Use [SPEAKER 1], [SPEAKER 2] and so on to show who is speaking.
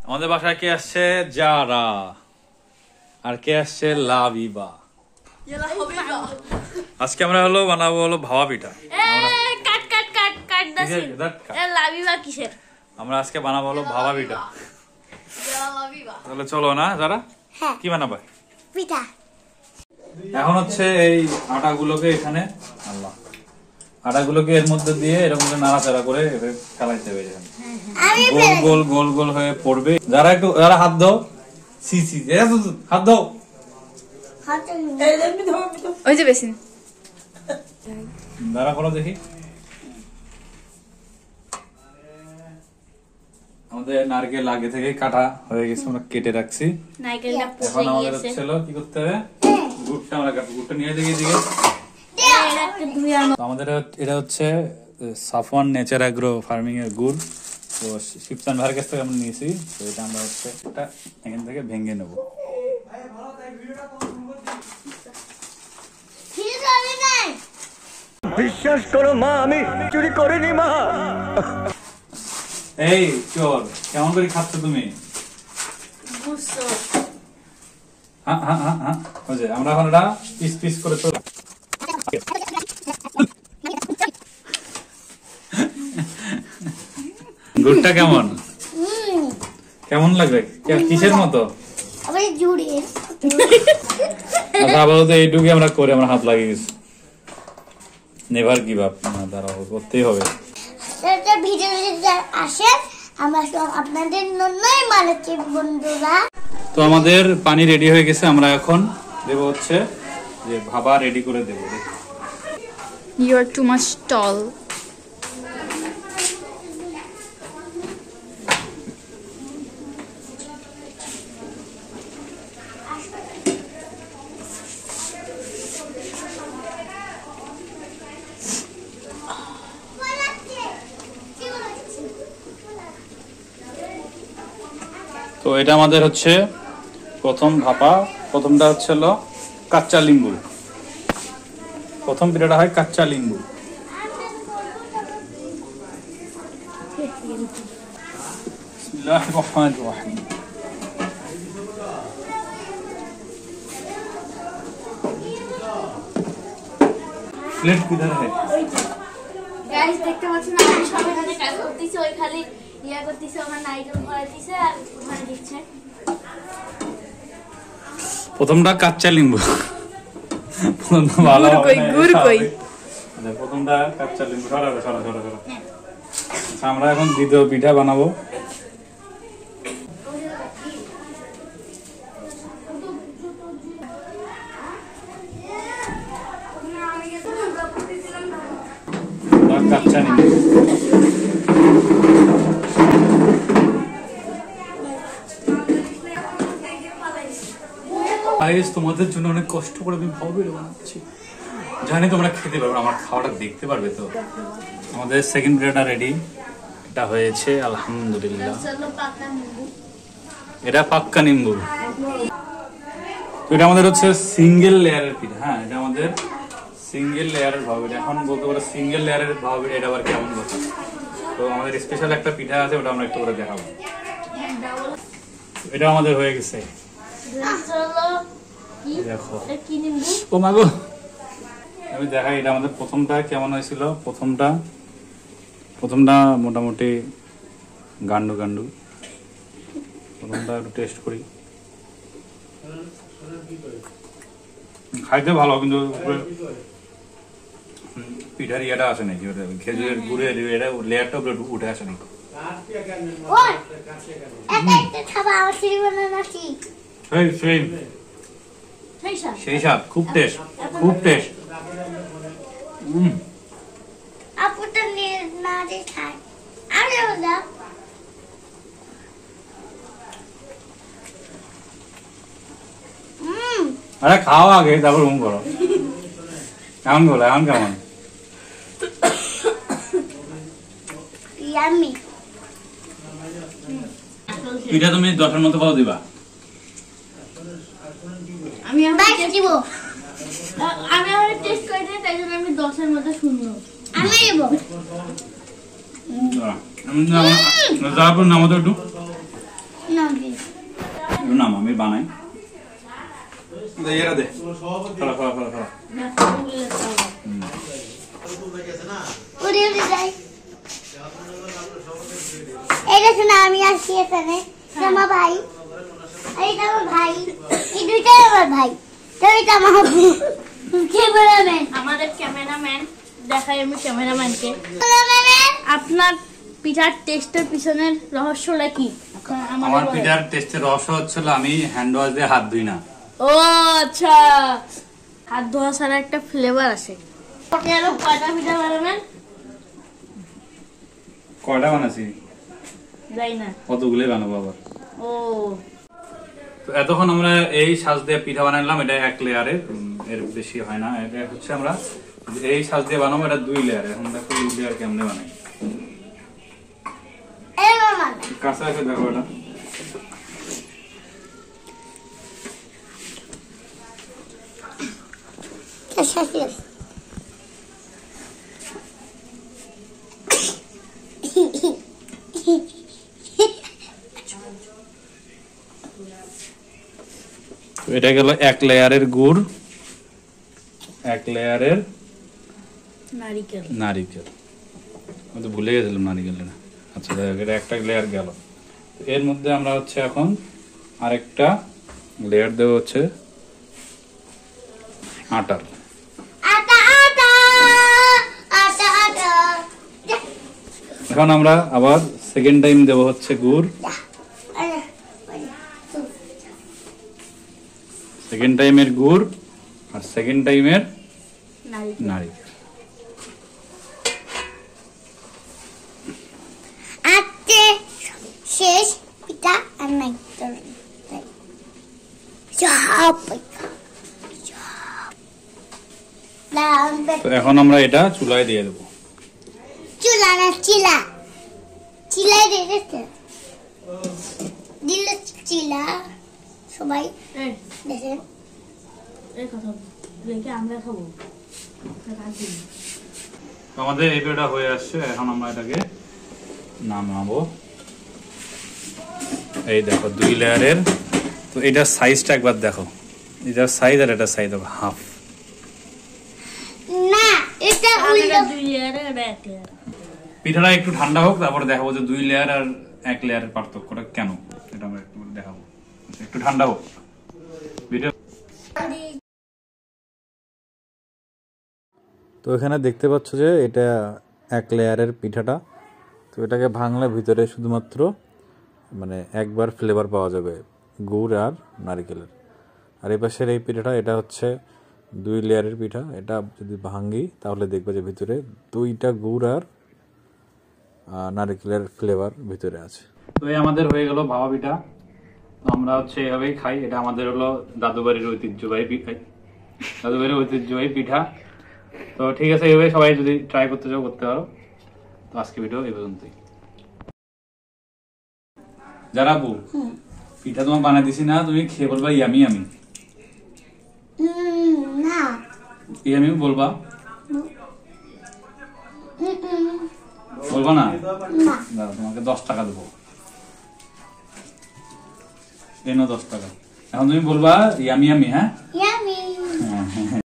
[SPEAKER 1] আমাদের বাসায় কে আসছে? যারা। আর কে আসছে? লাভিবা। আজকে আমরা বানাবো ভাপা পিঠা। আমরা আজকে বানাবো ভাপা পিঠা। তাহলে চলো না যারা, কি বানাবে?
[SPEAKER 2] পিঠা।
[SPEAKER 1] এখন হচ্ছে এই আটাগুলোকে এখানে আটাগুলোকে এর মধ্যে দিয়ে এরকম নাড়াচাড়া করে ফেলাইতে হবে। গোল গোল গোল গোল হয়ে পড়বে। যারা হাত দাও, হাত দাও।
[SPEAKER 3] ওই যে বেশি
[SPEAKER 1] দাঁড়া করো দেখি। আমাদের নারকেল আগে থেকে কাটা হয়ে গেছে, আমরা কেটে রাখছি। এখন আমাদের হচ্ছে কি করতে হবে, গুড়টা আমরা গুড়টা নিয়ে দেখি দিকে। আমাদের এটা হচ্ছে সাফওয়ান নেচার অ্যাগ্রো ফার্মিং এর গুড়। তো শিবচান ভাইয়ের কাছ থেকে আমরা নিয়েছি। তো এটা আমরা হচ্ছে এটা এখান থেকে ভেঙে নেব।
[SPEAKER 4] বিশ্বাস করো মা, আমি চুরি করিনি মা।
[SPEAKER 1] এই চোর, কেমন করে খাচ্ছ তুমি? আমরা এখন এটা পিস পিস করে গুড়টা কেমন কেমন লাগবে? কিসের মতো? আচ্ছা আপাতত এইটুকু আমরা করে আমার হাত লাগিয়ে গেছি। নেভার গিভ আপ, দাঁড়াও, করতেই হবে। তো আমাদের পানি রেডি হয়ে গেছে, আমরা এখন দেব হচ্ছে যে ভাপা রেডি করে দেব।
[SPEAKER 3] You are too much tall.
[SPEAKER 1] তো এটা আমাদের হচ্ছে প্রথম ভাপা। প্রথমটা হচ্ছে কাঁচা লিম্বু। প্রথম পিঠাটা হয় কাঁচা লিম্বু। বিসমিল্লাহির রহমানির রহিম। প্লেট কিধর है?
[SPEAKER 2] গাইস দেখতে পাচ্ছেন আমি সবাই এখানে কাজ করতেছি, ওই খালি ইয়া করতেছে, আমার নাইকেল ভরাইতেছে আর ওখানে দিচ্ছে।
[SPEAKER 1] প্রথমটা কাঁচা লিম্বু। ভালো
[SPEAKER 3] গুড় কই।
[SPEAKER 1] প্রথমটা কাঁচা লিম্বু। আমরা এখন দ্বিতীয় পিঠা বানাবো। কাঁচা লিম্বু তোমাদের জন্য অনেক কষ্ট করে আমি ভাপা পিঠা বানাচ্ছি। জানি তোমরা খেতে পারবে, আমার খাওয়াটা দেখতে পারবে। তো আমাদের সেকেন্ড পিঠাটা রেডি, এটা হয়েছে আলহামদুলিল্লাহ। এটা পাক্কা নিম্বু। তো এটা আমাদের হচ্ছে সিঙ্গেল লেয়ারের পিঠা। হ্যাঁ, এটা আমাদের সিঙ্গেল লেয়ারের ভাপা পিঠা। এখন বলতে পারো সিঙ্গেল লেয়ারের ভাপা পিঠা, এটা আবার কেমন কথা। তো আমাদের স্পেশাল একটা পিঠা আছে, ওটা আমরা একটু করে দেখাবো। এটা আমাদের হয়ে গেছে, দেখো। ও মাগো, আমি দেখাই এটা আমাদের প্রথমটা কেমন হয়েছিল। প্রথমটা মোটামুটি গান্ডু গান্ডু। প্রথমটা একটু টেস্ট করি। খাইতে ভালো, কিন্তু পিঠার ইয়েটা আসে নাকি, ওটা খেজুরের গুড়ের লেয়ারটা উঠে আসে নাকি। সেই স্বাদ, খুব টেস্ট, খুব টেস্ট। আরে খাও আগে, তারপর করো। কেমন বলো, এখন কেমন? পিঠা তুমি 10-এর মতো কত দিবা?
[SPEAKER 2] আমি দিব। আমি আমার টেস্ট করে দিই, তাই জন্য আমি 10-এর মধ্যে 0। আমি দেব।
[SPEAKER 1] যাবো না আমাদের একটু।
[SPEAKER 2] না
[SPEAKER 1] বানাই। এরা দে খালা খালা খালা খালা
[SPEAKER 2] উড়ে উড়ে যাই। এটা শোনা আমি আসছি এখানে, আমার ভাই, এইটা আমার ভাই, এই দুইটাই আমার ভাই, তো এটা আমার ক্যামেরাম্যান, আমাদের ক্যামেরাম্যান। দেখাই আমি ক্যামেরাম্যানকে। আপনার পিঠার টেস্টের পিছনের রহস্যটা কি?
[SPEAKER 1] আমার পিঠার টেস্টের রহস্য হচ্ছিল আমি হ্যান্ড ওয়াশ দিয়ে হাত ধুই না।
[SPEAKER 2] ও আচ্ছা, হাত ধোয়া ছাড়া একটা ফ্লেভার আসে। আপনি আরো কয়টা পিঠা বানাবেন?
[SPEAKER 1] কয়টা বানাচ্ছি
[SPEAKER 2] যাই না,
[SPEAKER 1] কতগুলো বানাবো আবার।
[SPEAKER 2] ও
[SPEAKER 1] তো এতক্ষণ আমরা এই সাজ দিয়ে পিঠা বানালাম, এটা 1 লেয়ারের, এর বেশি হয় না। এটা হচ্ছে আমরা এই সাজ দিয়ে বানাবো, এটা 2 লেয়ার। এখন দেখো 2 লেয়ার কেমনে বানাই।
[SPEAKER 2] এই মামা
[SPEAKER 1] কাঁচা আছে দেখো এটা। তো এটা গেল 1 লেয়ারের গুড়, 1 লেয়ারের
[SPEAKER 2] নারিকেল।
[SPEAKER 1] নারিকেল, আমি তো ভুলে গেছিলাম নারিকেলটা। আচ্ছা এটা একটা লেয়ার গেল। এর মধ্যে আমরা হচ্ছে এখন আরেকটা লেয়ার দেবো হচ্ছে আটার।
[SPEAKER 2] আটা আটা আটা আটা।
[SPEAKER 1] এখন আমরা আবার সেকেন্ড টাইম দেবো হচ্ছে গুড়, সেকেন্ড টাইমের গুড় আর সেকেন্ড টাইমের নারিকেল।
[SPEAKER 2] আজকে শেষ পিঠা আর নাই
[SPEAKER 1] তো এখন আমরা এটা চুলায় দিয়ে দেবো।
[SPEAKER 2] চুলা না চিলা, চিলাই দিয়েছে দিল চিলা সবাই দেখেন।
[SPEAKER 1] আমাদের এই পিঠাটা হয়ে আসছে, এখন আমরা এটাকে নামাবো। এই দেখো 2 লেয়ারের। তো এটার সাইজটা একবার দেখো, এটার সাইজ আর এটার সাইজ হবে হাফ।
[SPEAKER 2] না এটা উল্টো, 2 লেয়ারে আর 1 লেয়ার।
[SPEAKER 1] পিঠাটা একটু ঠান্ডা হোক, তারপরে দেখাবো যে 2 লেয়ার আর 1 লেয়ারের পার্থক্যটা কেন, এটা আমরা একটু দেখাবো। একটু ঠান্ডা হোক ভিডিও। তো এখানে দেখতে পাচ্ছ যে এটা 1 লেয়ারের পিঠাটা। তো এটাকে ভাঙলে ভিতরে শুধুমাত্র মানে একবার ফ্লেভার পাওয়া যাবে গুড় আর নারকেলের। আর এই পাশের এই পিঠাটা, এটা হচ্ছে 2 লেয়ারের পিঠা। এটা যদি ভাঙি তাহলে দেখবে যে ভিতরে 2টা গুড় আর নারকেলের ফ্লেভার ভিতরে আছে। তো এই আমাদের হয়ে গেল ভাপা পিঠা। তো আমরা হচ্ছে এভাবেই খাই। এটা আমাদের হলো দাদুবাড়ির ঐতিহ্যবাহী পিঠা, দাদুবাড়ির ঐতিহ্যবাহী পিঠা। তো ঠিক আছে, এইভাবে সবাই যদি ট্রাই করতে চাও করতে পারো। তো আজকে ভিডিও এই পর্যন্তই। যারা আপু পিঠা তোমার বানাই দিছি না, তুমি খেয়ে বলবা ইয়ামি ইয়ামি।
[SPEAKER 2] না
[SPEAKER 1] ইয়ামি বলবা, বলবা না? দাও তোমাকে 10 টাকা দেবো, এনো 10 টাকা। এখন তুমি বলবা ইয়ামি ইয়ামি। হ্যাঁ
[SPEAKER 2] ইয়ামি।